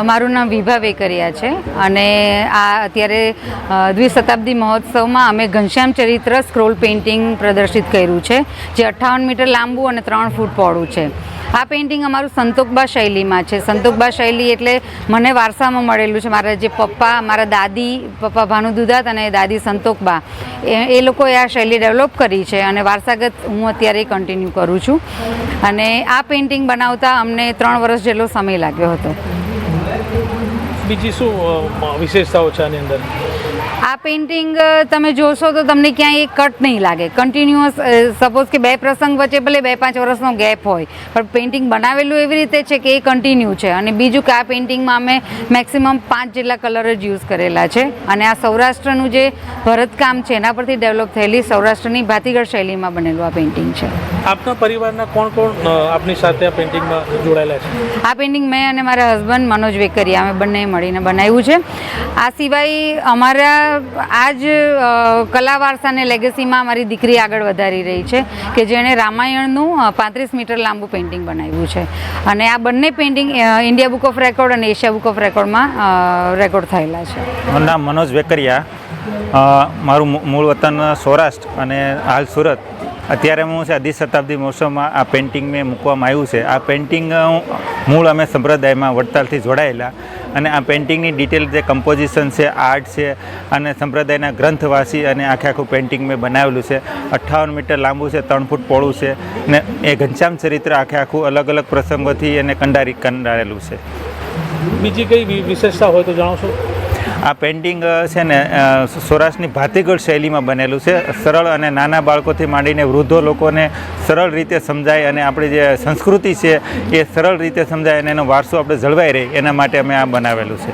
મારું નામ વિભા વેકરિયા છે અને આ અત્યારે દ્વિશતાબ્દી મહોત્સવમાં અમે ઘનશ્યામ ચરિત્ર સ્ક્રોલ પેઇન્ટિંગ પ્રદર્શિત કર્યું છે, જે 58 મીટર લાંબુ અને 3 ફૂટ પહોળું છે. આ પેઇન્ટિંગ અમારું સંતોકબા શૈલીમાં છે. સંતોકબા શૈલી એટલે મને વારસામાં મળેલું છે. મારા જે પપ્પા, મારા દાદી, પપ્પા ભાનુદુદાત અને દાદી સંતોકબા, એ લોકોએ આ શૈલી ડેવલપ કરી છે અને વારસાગત હું અત્યારે કન્ટિન્યુ કરું છું. અને આ પેઇન્ટિંગ બનાવતા અમને 3 વર્ષ જેટલો સમય લાગ્યો હતો. બીજી શું વિશેષતાઓ છે આની અંદર? આ પેઇન્ટિંગ તમે જોશો તો તમને ક્યાંય એક કટ નહીં લાગે. કન્ટિન્યુઅસ, સપોઝ કે 2 પ્રસંગ વચ્ચે ભલે 2-5 વર્ષનો ગેપ હોય, પણ પેઇન્ટિંગ બનાવેલું એવી રીતે છે કે એ કન્ટિન્યુ છે. અને બીજું કે આ પેઇન્ટિંગમાં અમે મેક્સિમમ 5 જેટલા કલર જ યુઝ કરેલા છે. અને આ સૌરાષ્ટ્રનું જે ભરતકામ છે એના પરથી ડેવલપ થયેલી સૌરાષ્ટ્રની ભાતીગળ શૈલીમાં બનેલું આ પેઇન્ટિંગ છે. આપના પરિવારના કોણ કોણ આપની સાથે આ પેઇન્ટિંગમાં જોડાયેલા છે? આ પેઇન્ટિંગ મેં અને મારા હસબન્ડ મનોજ વેકરિયા, અમે બંને મળીને બનાવ્યું છે. આ સિવાય અમારા આ જ કલા વારસાને લેગેસીમાં અમારી દીકરી આગળ વધારી રહી છે કે જેણે રામાયણનું 35 મીટર લાંબુ પેઇન્ટિંગ બનાવ્યું છે. અને આ બંને painting India book of record અને એશિયા બુક ઓફ રેકોર્ડમાં રેકોર્ડ થયેલા છે. મારું નામ મનોજ વેકરિયા, મારું મૂળ વતન સૌરાષ્ટ્ર અને હાલ સુરત. અત્યારે હું છે દ્વિશતાબ્દી મહોત્સવમાં આ પેઇન્ટિંગ મેં મૂકવામાં આવ્યું છે. આ પેઇન્ટિંગ મૂળ અમે સંપ્રદાયમાં વડતાલથી જોડાયેલા, અને આ પેઇન્ટિંગની ડિટેલ જે કમ્પોઝિશન છે, આર્ટ છે અને સંપ્રદાયના ગ્રંથવાસી અને આખું પેઇન્ટિંગ મેં બનાવેલું છે. 58 મીટર લાંબુ છે, 3 ફૂટ પહોળું છે ને એ ઘનશ્યામ ચરિત્ર આખું અલગ અલગ પ્રસંગોથી એને કંડારેલું છે. બીજી કઈ વિશેષતા હોય તો જણાવશો? આ પેઇન્ટિંગ છે ને સૌરાષ્ટ્રની ભાતીગળ શૈલીમાં બનેલું છે. સરળ અને નાના બાળકોથી માંડીને વૃદ્ધો લોકોને સરળ રીતે સમજાય અને આપણી જે સંસ્કૃતિ છે એ સરળ રીતે સમજાય અને એનો વારસો આપણે જળવાઈ રહે એના માટે અમે આ બનાવેલું છે.